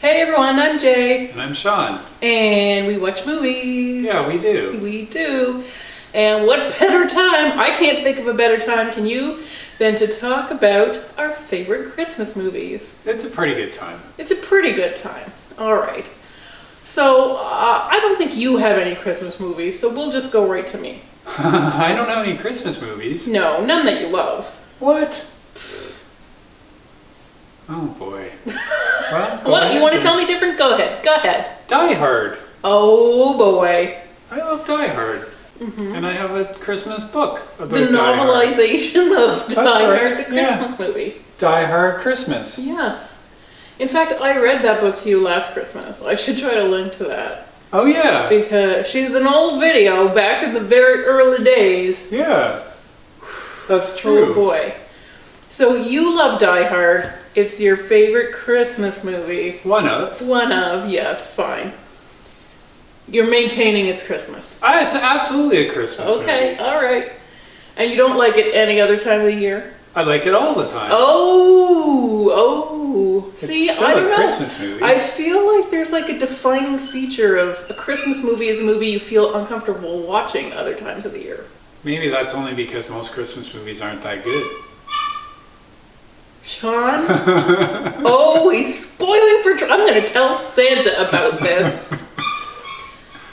Hey everyone, I'm Jay. And I'm Sean. And we watch movies. Yeah, we do. We do. And what better time, I can't think of a better time, can you, than to talk about our favorite Christmas movies. It's a pretty good time. It's a pretty good time. All right. So, I don't think you have any Christmas movies, so we'll just go right to me. I don't have any Christmas movies. No, none that you love. What? Oh boy. Well, What? You want to tell me different? Go ahead. Go ahead. Die Hard. Oh boy. I love Die Hard. Mm-hmm. And I have a Christmas book about The Die Hard. novelization of Die Hard, the Christmas movie. Die Hard Christmas. Yes. In fact, I read that book to you last Christmas. I should try to link to that. Oh yeah. Because she's an old video back in the very early days. Yeah. That's true. Oh boy. So you love Die Hard. It's your favorite Christmas movie. One of. One of, yes, fine. You're maintaining it's Christmas. It's absolutely a Christmas movie. Okay, all right. And you don't like it any other time of the year? I like it all the time. Oh. See, it's still I don't a know. Christmas movie. I feel like there's like a defining feature of a Christmas movie is a movie you feel uncomfortable watching other times of the year. Maybe that's only because most Christmas movies aren't that good. Sean? Oh, he's spoiling for... I'm going to tell Santa about this.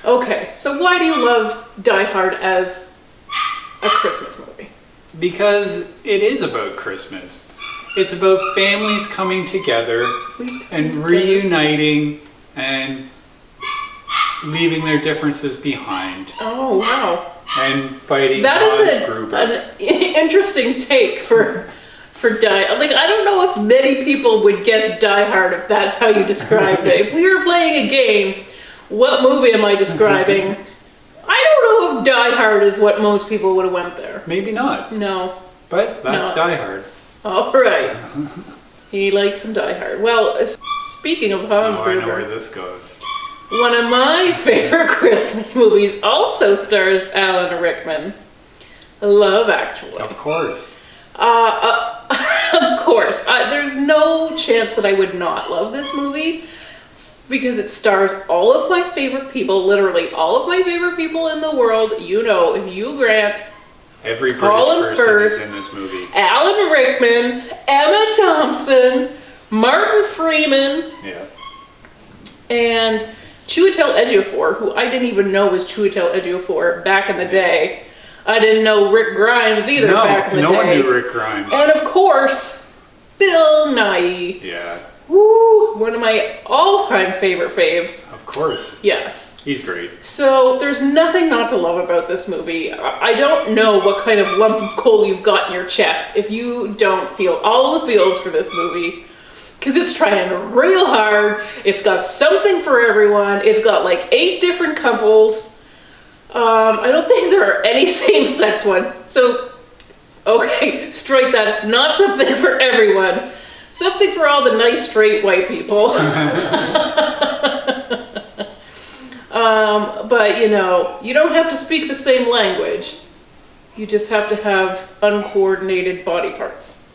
Okay, so why do you love Die Hard as a Christmas movie? Because it is about Christmas. It's about families coming together and reuniting and leaving their differences behind. Oh, wow. And fighting that is Hans an interesting take for Die. Like, I don't know if many people would guess Die Hard if that's how you described it. If we were playing a game, what movie am I describing? I don't know if Die Hard is what most people would have went there. Maybe not. No. But that's Die Hard. All right. He likes some Die Hard. Well, speaking of Hans I know Gruber, where this goes. one of my favorite Christmas movies also stars Alan Rickman. Love Actually. Of course. Of course. There's no chance that I would not love this movie because it stars all of my favorite people, literally all of my favorite people in the world. You know, if you grant... Every British person is in this movie. Alan Rickman, Emma Thompson, Martin Freeman, and Chiwetel Ejiofor, who I didn't even know was Chiwetel Ejiofor back in the day. I didn't know Rick Grimes either back in the day. No one knew Rick Grimes. And of course, Bill Nighy. Yeah. Woo! One of my all-time favorite faves. Of course. Yes. He's great. So there's nothing not to love about this movie. I don't know what kind of lump of coal you've got in your chest if you don't feel all the feels for this movie. Because it's trying real hard. It's got something for everyone. It's got like 8 different couples. I don't think there are any same-sex ones. So, okay, strike that. Not something for everyone. Something for all the nice straight white people. But, you know, you don't have to speak the same language. You just have to have uncoordinated body parts.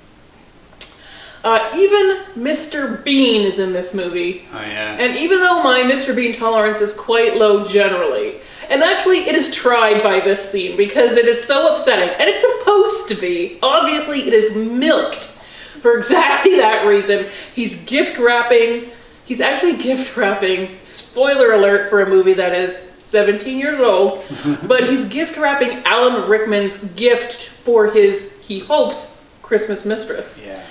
Even Mr. Bean is in this movie. Oh, yeah. And even though my Mr. Bean tolerance is quite low generally, and actually it is tried by this scene because it is so upsetting, and it's supposed to be. Obviously it is milked for exactly that reason. He's gift wrapping. He's actually gift wrapping, spoiler alert for a movie that is 17 years old, but he's gift wrapping Alan Rickman's gift for his, he hopes, Christmas mistress. Yeah.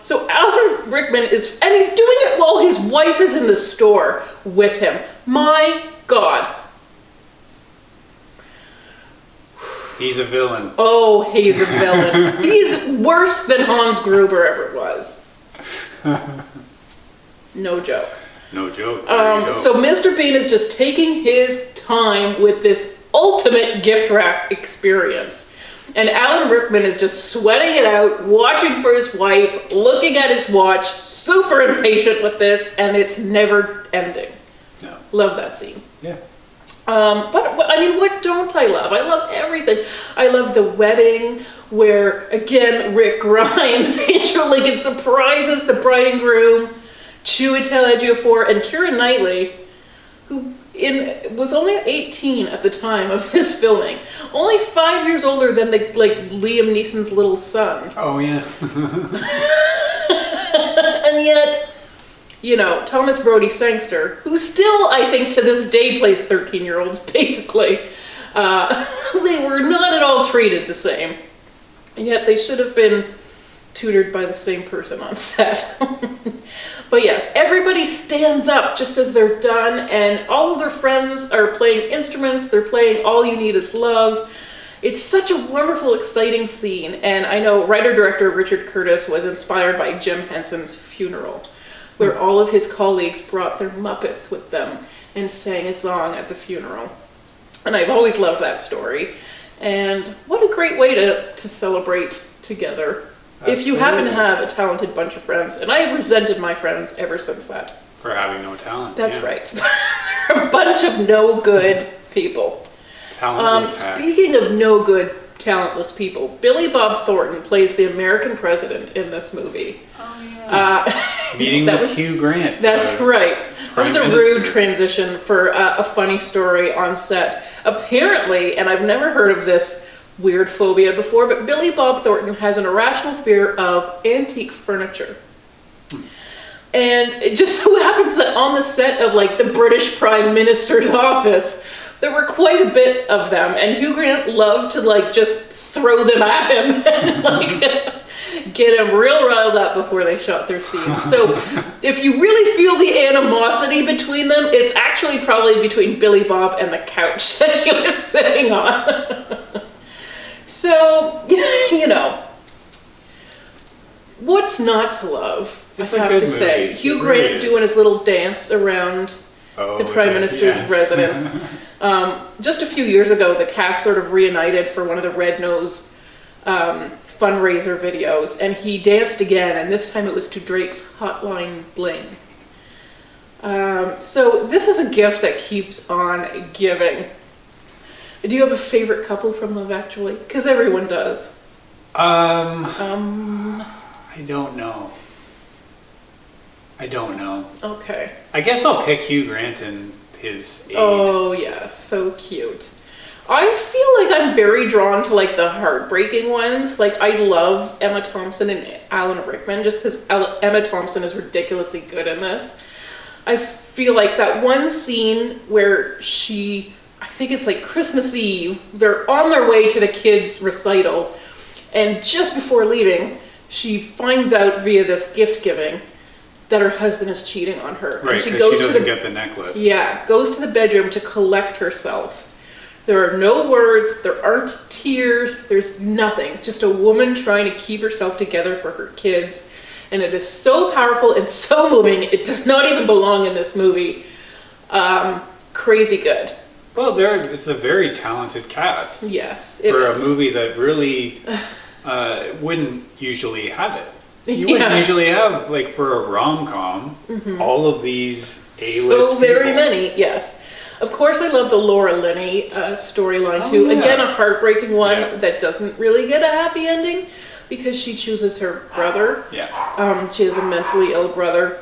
So Alan Rickman is, and he's doing it while his wife is in the store with him. My God. He's a villain. Oh, he's a villain. He's worse than Hans Gruber ever was. No joke. No joke. There you go. So Mr. Bean is just taking his time with this ultimate gift wrap experience. And Alan Rickman is just sweating it out, watching for his wife, looking at his watch, super impatient with this, and it's never ending. No. Love that scene. Yeah. But I mean, what don't I love? I love everything. I love the wedding where, again, Rick Grimes, Andrew Lincoln surprises the bride and groom Chiwetel Ejiofor, and Keira Knightley, who was only 18 at the time of this filming. Only 5 years older than Liam Neeson's little son. Oh, yeah. And yet, Thomas Brodie Sangster, who still, I think, to this day plays 13-year-olds, basically, they were not at all treated the same. And yet they should have been tutored by the same person on set. But yes, everybody stands up just as they're done, and all of their friends are playing instruments. They're playing All You Need Is Love. It's such a wonderful, exciting scene, and I know writer-director Richard Curtis was inspired by Jim Henson's funeral, where all of his colleagues brought their Muppets with them and sang a song at the funeral. And I've always loved that story. And what a great way to celebrate together. Absolutely. If you happen to have a talented bunch of friends, and I have resented my friends ever since that. For having no talent. That's right. They're a bunch of no good people. Talentless hacks. Speaking of no good, talentless people, Billy Bob Thornton plays the American president in this movie. Oh, yeah. Meeting with Hugh Grant. That's right. It was a rude Minister. transition for a funny story on set. Apparently, and I've never heard of this weird phobia before, but Billy Bob Thornton has an irrational fear of antique furniture. And it just so happens that on the set of the British Prime Minister's office, there were quite a bit of them, and Hugh Grant loved to just throw them at him and get him real riled up before they shot their scenes. So if you really feel the animosity between them, it's actually probably between Billy Bob and the couch that he was sitting on. So, what's not to love? It's I a have good to say. movie. Hugh It Grant really is. doing his little dance around the Prime Minister's residence. Just a few years ago, the cast sort of reunited for one of the Red Nose fundraiser videos, and he danced again, and this time it was to Drake's Hotline Bling. So this is a gift that keeps on giving. Do you have a favorite couple from Love Actually? Because everyone does. I don't know. Okay. I guess I'll pick Hugh Grant and his aide. Oh, yeah, so cute. I feel like I'm very drawn to the heartbreaking ones. I love Emma Thompson and Alan Rickman just because Emma Thompson is ridiculously good in this. I feel like that one scene where I think it's Christmas Eve, they're on their way to the kids' recital, and just before leaving, she finds out via this gift giving that her husband is cheating on her. Right, and because she doesn't get the necklace. Yeah, goes to the bedroom to collect herself. There are no words, there aren't tears, there's nothing. Just a woman trying to keep herself together for her kids. And it is so powerful and so moving, it does not even belong in this movie. Crazy good. Well, it's a very talented cast. Yes, it for is. a movie that really wouldn't usually have it. You wouldn't usually have, for a rom-com, all of these A-list So very people. many, yes. Of course, I love the Laura Linney storyline too. yeah. Again, a heartbreaking one Yeah. that doesn't really get a happy ending because she chooses her brother. Yeah. She has a mentally ill brother,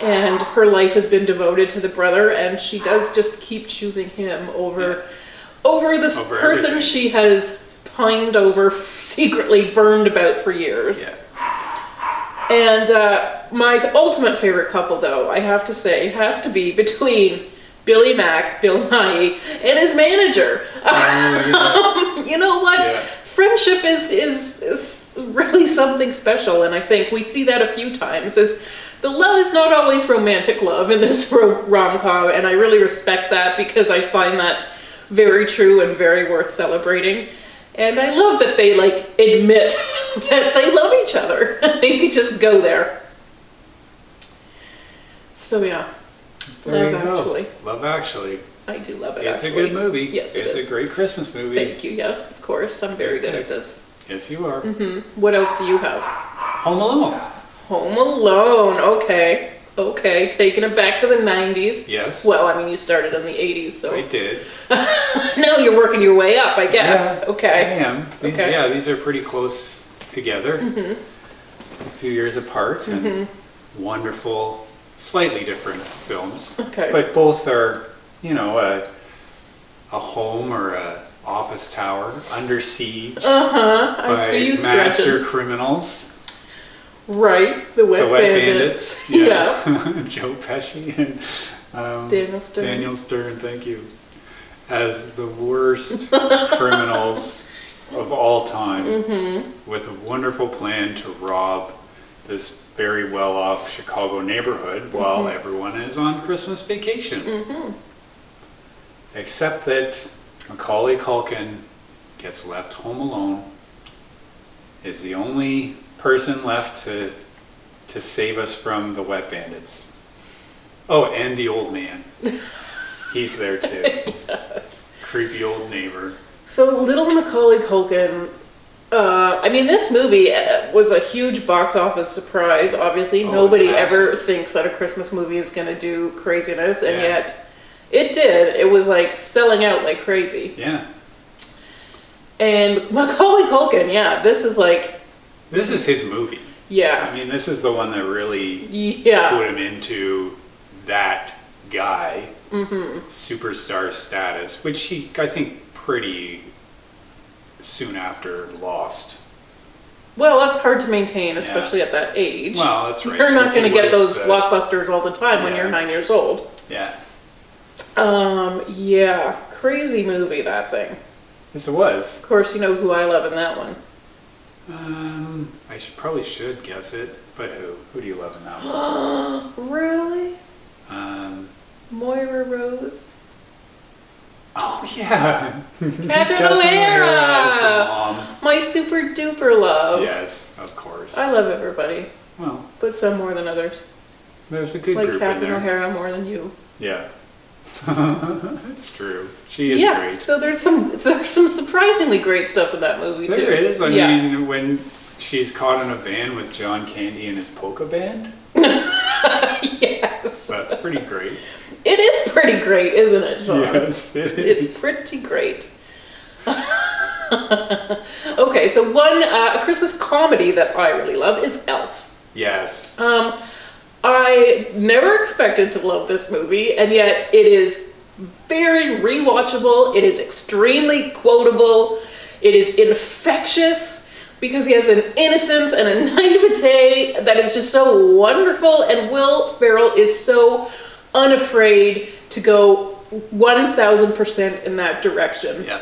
and her life has been devoted to the brother, and she does just keep choosing him over this Over person everything. she has pined over, secretly burned about for years. Yeah. And my ultimate favorite couple, though, I have to say, has to be between Billy Mack, Bill Nighy, and his manager. You know what? Yeah. Friendship is really something special, and I think we see that a few times. Is the love is not always romantic love in this rom-com, and I really respect that because I find that very true and very worth celebrating. And I love that they admit that they love each other. They could just go there. So yeah, There you Love go. Actually. Love Actually. I do love it. It's actually. a good movie. Yes, it's a great Christmas movie. Thank you. Yes, of course. I'm very good at this. Yes, you are. What else do you have? Home Alone. Home Alone. Okay. Taking it back to the 90s. Yes. Well, I mean, you started in the 80s, so I did. now you're working your way up, I guess. Yeah, Okay. I am. These, Okay. Yeah, these are pretty close together. Just a few years apart, and wonderful slightly different films. Okay. But both are, a home or a office tower under siege I see you by master stretching. criminals. Right, the Wet Bandits. Yeah. Joe Pesci and Daniel Stern. Thank you. As the worst criminals of all time, with a wonderful plan to rob this very well-off Chicago neighborhood while everyone is on Christmas vacation. Except that Macaulay Culkin gets left home alone, is the only person left to save us from the Wet Bandits. Oh, and the old man. He's there too. Yes. Creepy old neighbor. So little Macaulay Culkin, this movie was a huge box office surprise. Obviously, nobody ever thinks that a Christmas movie is going to do craziness, and yet it did. It was like selling out like crazy. Yeah. And Macaulay Culkin, this is his movie. Yeah. I mean, this is the one that really put him into that guy, superstar status, which he, I think, pretty soon after lost. Well, that's hard to maintain, especially at that age. Well, that's right. You're not going to get those blockbusters all the time when you're 9 years old. Yeah. Crazy movie, that thing. Yes, it was. Of course, you know who I love in that one. I probably should guess it, but who? Who do you love in that one? Really? Moira Rose. Oh yeah, Catherine O'Hara. My super duper love. Yes, of course. I love everybody. Well, but some more than others. There's a good like group Catherine in there. O'Hara more than you. Yeah. It's true. She is great. So there's some surprisingly great stuff in that movie too. There is. I mean, when she's caught in a van with John Candy and his polka band. Yes. That's pretty great. It is pretty great, isn't it, Sean? Yes, it is. It's pretty great. Okay, so a Christmas comedy that I really love is Elf. Yes. I never expected to love this movie, and yet it is very rewatchable. It is extremely quotable. It is infectious because he has an innocence and a naivete that is just so wonderful, and Will Ferrell is so unafraid to go 1000% in that direction. Yeah.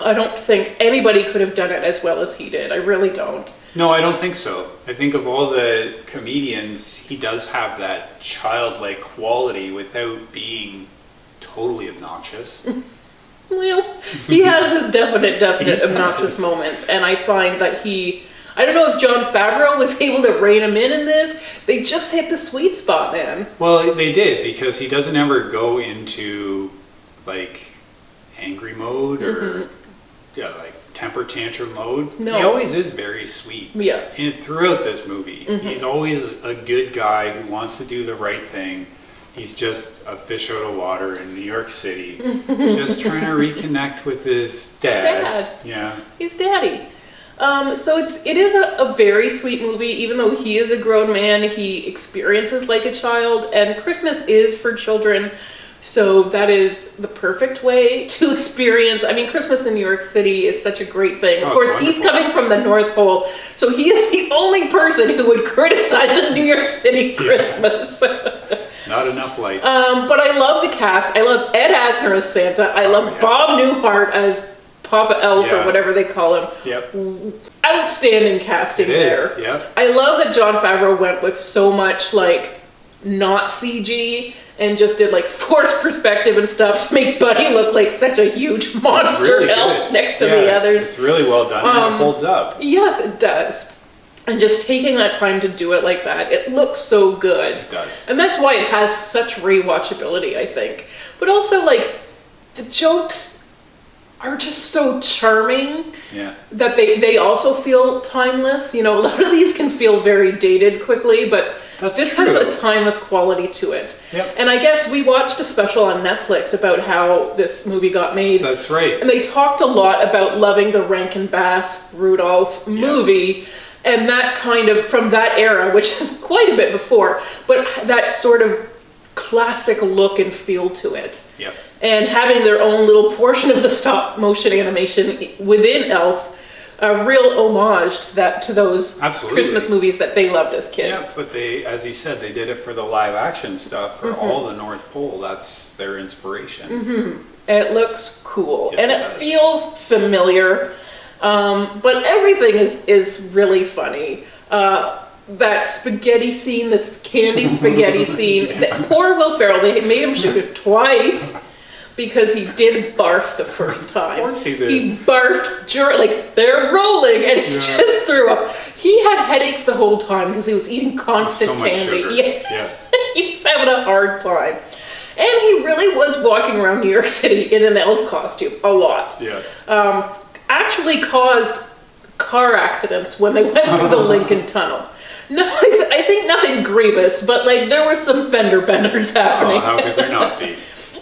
I don't think anybody could have done it as well as he did. I really don't. No, I don't think so. I think of all the comedians, he does have that childlike quality without being totally obnoxious. Well, he has his definite obnoxious moments, and I find that I don't know if Jon Favreau was able to rein him in this. They just hit the sweet spot, man. Well, they did, because he doesn't ever go into, like, angry mode or like temper tantrum mode. No. He always is very sweet. Yeah. And throughout this movie, he's always a good guy who wants to do the right thing. He's just a fish out of water in New York City, just trying to reconnect with his dad. Yeah. He's daddy. So it is a very sweet movie. Even though he is a grown man, he experiences like a child, and Christmas is for children. So that is the perfect way to experience. I mean, Christmas in New York City is such a great thing. Of course, he's coming from the North Pole, so he is the only person who would criticize a New York City Christmas. Not enough lights. But I love the cast. I love Ed Asner as Santa. I love Bob Newhart as Papa Elf or whatever they call him. Yep. Outstanding casting there. Yep. I love that Jon Favreau went with so much like not CG and just did like forced perspective and stuff to make Buddy look like such a huge monster really elf good. next to the others. It's really well done, and it holds up. Yes, it does. And just taking that time to do it like that, it looks so good. It does. And that's why it has such rewatchability, I think. But also, like, the jokes are just so charming that they also feel timeless. You know, a lot of these can feel very dated quickly, but this has a timeless quality to it. Yep. And I guess we watched a special on Netflix about how this movie got made. That's right. And they talked a lot about loving the Rankin Bass Rudolph movie. And that kind of, from that era, which is quite a bit before, but that sort of classic look and feel to it. Yep. And having their own little portion of the stop motion animation within Elf, a real homage to those Absolutely. Christmas movies that they loved as kids. Yeah, but they, as you said, they did it for the live action stuff, for all the North Pole. That's their inspiration. It looks cool. Yes, and it it does. feels familiar. But everything is really funny. That spaghetti scene, this candy spaghetti scene, that poor Will Ferrell, they made him shoot it twice because he did barf the first time. Of course he did. He barfed during, like, they're rolling and he just threw up. He had headaches the whole time because he was eating constant So much candy. sugar. Yes. He was having a hard time. And he really was walking around New York City in an elf costume a lot. Yeah. Actually caused car accidents when they went through the Lincoln Tunnel. No, I think nothing grievous, but like there were some fender benders happening. Oh, how could there not be?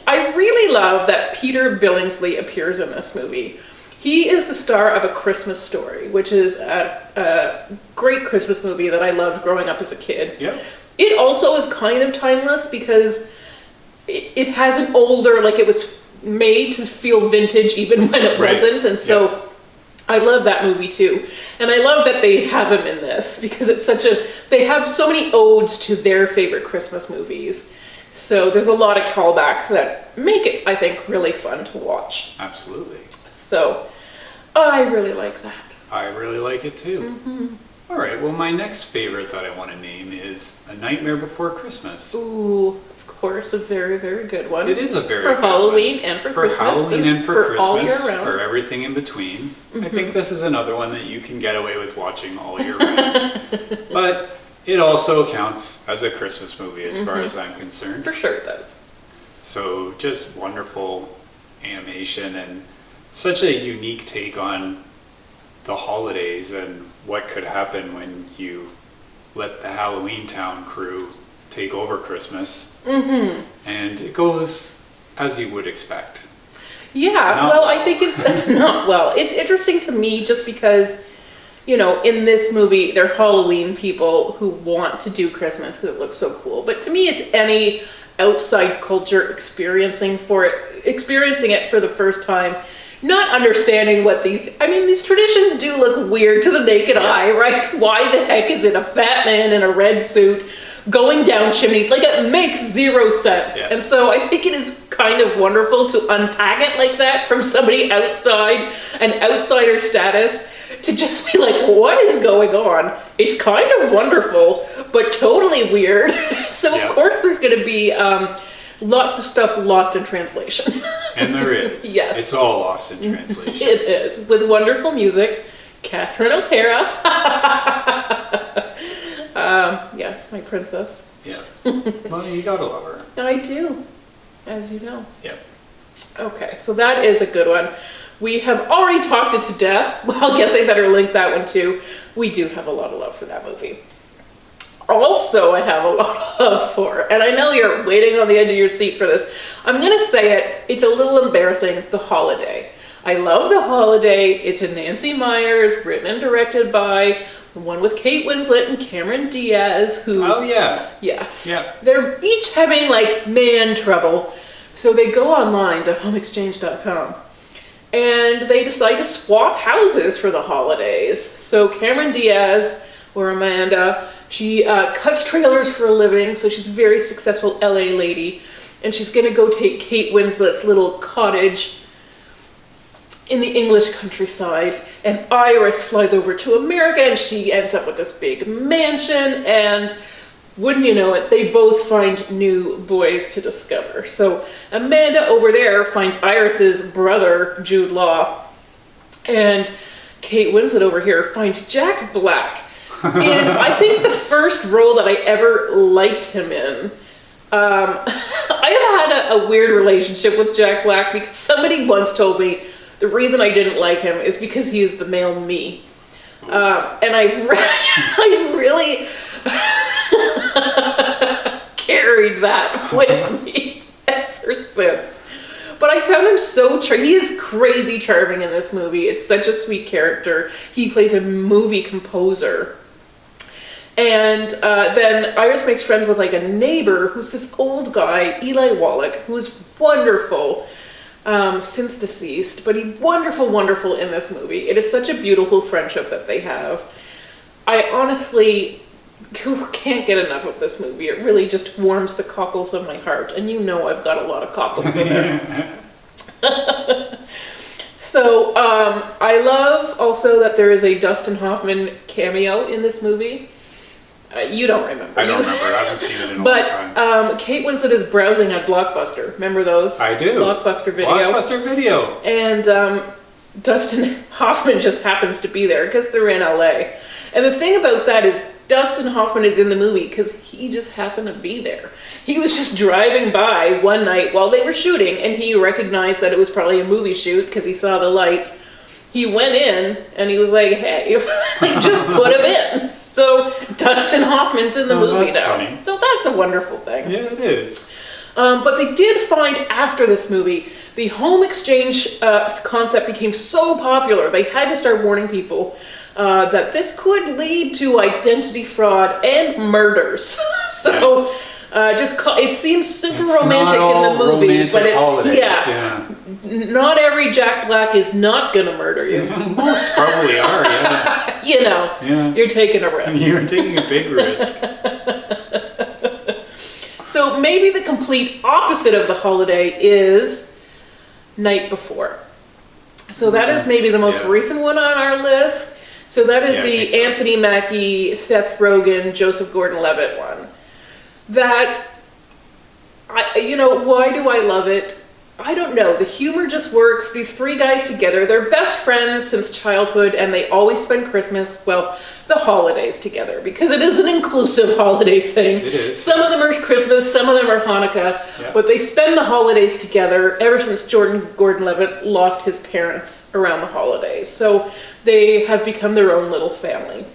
I really love that Peter Billingsley appears in this movie. He is the star of A Christmas Story, which is a great Christmas movie that I loved growing up as a kid. Yep. It also is kind of timeless because it has an older, like it was made to feel vintage even when it wasn't, and so I love that movie too. And I love that they have him in this because it's they have so many odes to their favorite Christmas movies. So there's a lot of callbacks that make it, I think, really fun to watch. Absolutely. So I really like that. I really like it too. All right, well, my next favorite that I want to name is A Nightmare Before Christmas. Ooh, of course, a very, very good one. It is a very for good Halloween one. and for Christmas. For Halloween and for Christmas, all year round. for everything in between. I think this is another one that you can get away with watching all year round. But it also counts as a Christmas movie as far as I'm concerned. For sure it does. So just wonderful animation and such a unique take on the holidays and what could happen when you let the Halloween Town crew take over Christmas. And it goes as you would expect. Yeah, Not well, well. I think it's not well. It's interesting to me just because, you know, in this movie, they're Halloween people who want to do Christmas because it looks so cool. But to me, it's any outside culture experiencing it for the first time, not understanding what these traditions do look weird to the naked eye, right? Why the heck is it a fat man in a red suit going down chimneys? Like, it makes zero sense. Yeah. And so I think it is kind of wonderful to unpack it like that from somebody outside, an outsider status, to just be like, what is going on? It's kind of wonderful, but totally weird. So of course there's going to be lots of stuff lost in translation. And there is. Yes. It's all lost in translation. It is, with wonderful music. Catherine O'Hara. Yes, my princess. Yeah. Well, you gotta love her. I do, as you know. Yeah. Okay, so that is a good one. We have already talked it to death. Well, I guess I better link that one too. We do have a lot of love for that movie. Also, I have a lot of love for, and I know you're waiting on the edge of your seat for this. I'm going to say it. It's a little embarrassing. The Holiday. I love The Holiday. It's a Nancy Meyers, written and directed by the one with Kate Winslet and Cameron Diaz, who... Oh, yeah. Yes. Yeah. They're each having, like, man trouble. So they go online to homeexchange.com. And they decide to swap houses for the holidays. So Cameron Diaz, or Amanda, she cuts trailers for a living, so she's a very successful LA lady. And she's gonna go take Kate Winslet's little cottage in the English countryside. And Iris flies over to America and she ends up with this big mansion, and wouldn't you know it, they both find new boys to discover. So Amanda over there finds Iris's brother, Jude Law, and Kate Winslet over here finds Jack Black in, I think, the first role that I ever liked him in. I have had a weird relationship with Jack Black because somebody once told me the reason I didn't like him is because he is the male me. And I really carried that with me ever since. But But I found him so he is crazy charming in this movie. It's such a sweet character. He plays a movie composer. And then Iris makes friends with like a neighbor who's this old guy, Eli Wallach, who is wonderful, since deceased, but he's wonderful in this movie. It is such a beautiful friendship that they have. I honestly can't get enough of this movie. It really just warms the cockles of my heart, and you know I've got a lot of cockles in there. So I love also that there is a Dustin Hoffman cameo in this movie. You don't remember. I don't remember. I haven't seen it in a long time. But Kate Winslet is browsing at Blockbuster. Remember those? I do. Blockbuster Video. Blockbuster Video. And Dustin Hoffman just happens to be there because they're in LA. And the thing about that is Dustin Hoffman is in the movie because he just happened to be there. He was just driving by one night while they were shooting, and he recognized that it was probably a movie shoot because he saw the lights. He went in and he was like, hey, just put him in. So Dustin Hoffman's in the movie now. Funny. So that's a wonderful thing. Yeah, it is. But they did find after this movie, the home exchange concept became so popular, they had to start warning people that this could lead to identity fraud and murders. So it seems super romantic in the movie, but it's holidays, not every Jack Black is not gonna murder you. Most probably are, yeah. You know, you're taking a risk. You're taking a big risk. So maybe the complete opposite of the holiday is Night Before. So that is maybe the most recent one on our list. So that is the Anthony Mackie, Seth Rogen, Joseph Gordon-Levitt one. That, why do I love it? I don't know. The humor just works. These three guys together, they're best friends since childhood, and they always spend Christmas, the holidays together, because it is an inclusive holiday thing. It is. Some of them are Christmas, some of them are Hanukkah, but they spend the holidays together ever since Gordon-Levitt lost his parents around the holidays. So they have become their own little family.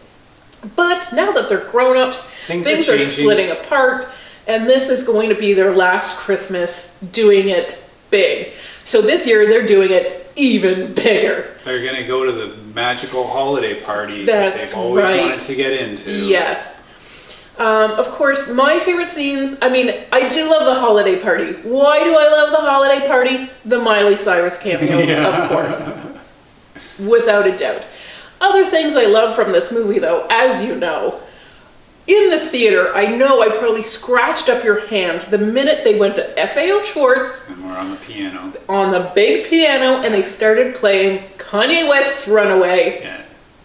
But now that they're grown-ups, things are splitting apart, and this is going to be their last Christmas doing it big. So this year they're doing it even bigger. They're going to go to the magical holiday party that they've always wanted to get into. Yes. Of course, my favorite scenes, I do love the holiday party. Why do I love the holiday party? The Miley Cyrus cameo, of course. Without a doubt. Other things I love from this movie, though, as you know, in the theater, I know I probably scratched up your hand the minute they went to FAO Schwartz. And we're on the piano. On the big piano, and they started playing Kanye West's Runaway. Yeah.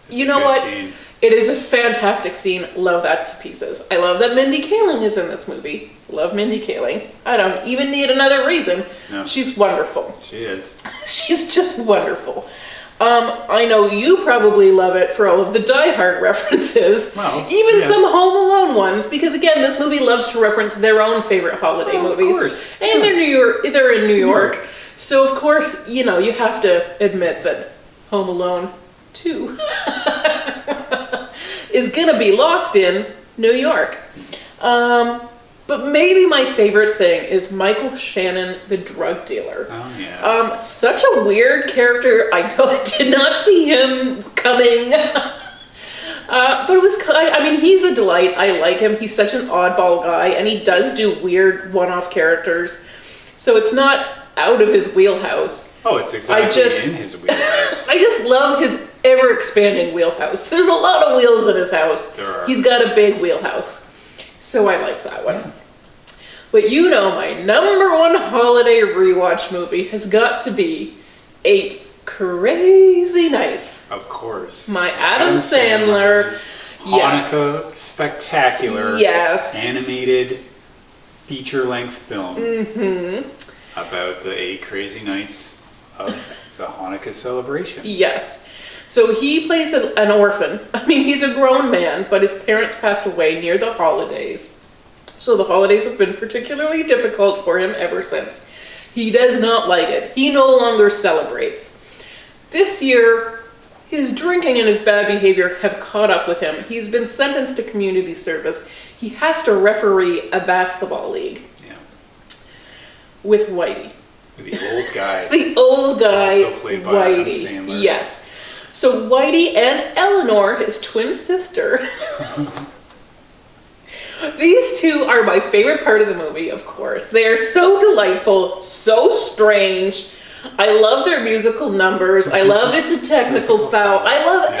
You know what? Scene. It is a fantastic scene. Love that to pieces. I love that Mindy Kaling is in this movie. Love Mindy Kaling. I don't even need another reason. No. She's wonderful. She is. She's just wonderful. I know you probably love it for all of the Die Hard references, even some Home Alone ones, because again, this movie loves to reference their own favorite holiday movies. Of course. And they're in New York. So of course, you have to admit that Home Alone 2 is gonna be lost in New York. But maybe my favorite thing is Michael Shannon, the drug dealer. Oh, yeah. Such a weird character. I did not see him coming. But it was, he's a delight. I like him. He's such an oddball guy, and he does do weird one-off characters. So it's not out of his wheelhouse. Oh, it's exactly in his wheelhouse. I just love his ever-expanding wheelhouse. There's a lot of wheels in his house. There are. He's got a big wheelhouse. So I like that one. But my number one holiday rewatch movie has got to be 8 Crazy Nights. Of course. My Adam Sandler. Hanukkah spectacular. Yes. Animated feature-length film. About the 8 crazy nights of the Hanukkah celebration. Yes. So he plays an orphan. He's a grown man, but his parents passed away near the holidays. So the holidays have been particularly difficult for him ever since. He does not like it. He no longer celebrates. This year, his drinking and his bad behavior have caught up with him. He's been sentenced to community service. He has to referee a basketball league. Yeah. With Whitey. The old guy. The old guy, Also played by Adam Whitey. Sandler. Yes. So Whitey and Eleanor, his twin sister. These two are my favorite part of the movie, of course. They are so delightful, so strange. I love their musical numbers. I love It's a Technical Foul. I love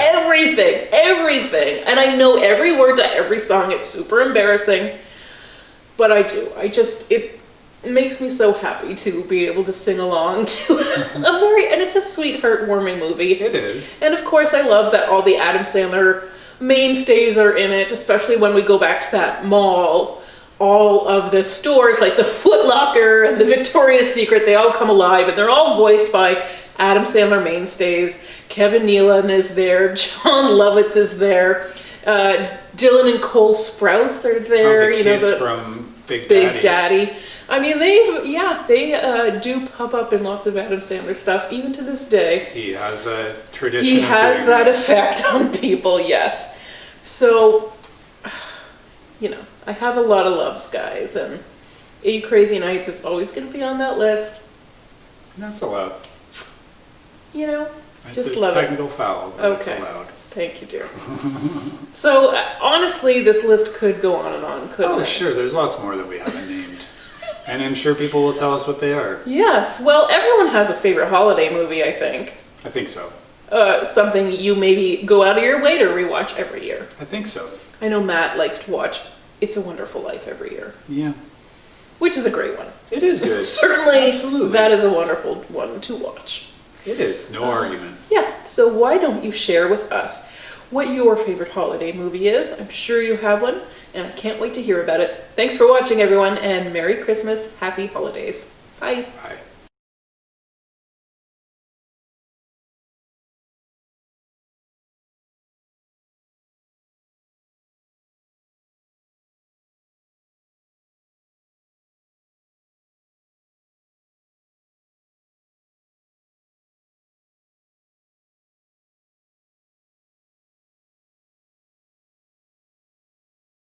everything. And I know every word to every song. It's super embarrassing. But I do. It makes me so happy to be able to sing along to and it's a sweet, heartwarming movie. It is. And of course, I love that all the Adam Sandler mainstays are in it, especially when we go back to that mall. All of the stores, like the Foot Locker and the Victoria's Secret, they all come alive, and they're all voiced by Adam Sandler mainstays. Kevin Nealon is there. John Lovitz is there. Dylan and Cole Sprouse are there. The kids from Big Daddy. I mean, they do pop up in lots of Adam Sandler stuff, even to this day. He has a tradition. He has that effect on people, yes. So, I have a lot of loves, guys, and 8 Crazy Nights is always going to be on that list. That's allowed. Just love it. Technical foul, but it's allowed. Thank you, dear. So, honestly, this list could go on and on, couldn't it? Oh, sure. There's lots more that we haven't named. And I'm sure people will tell us what they are. Yes. Well, everyone has a favorite holiday movie, I think. I think so. Something you maybe go out of your way to rewatch every year. I think so. I know Matt likes to watch It's a Wonderful Life every year. Yeah. Which is a great one. It is good. Certainly, Absolutely. That is a wonderful one to watch. It is. No argument. Yeah, so why don't you share with us what your favorite holiday movie is? I'm sure you have one, and I can't wait to hear about it. Thanks for watching, everyone, and Merry Christmas, Happy Holidays. Bye. Bye.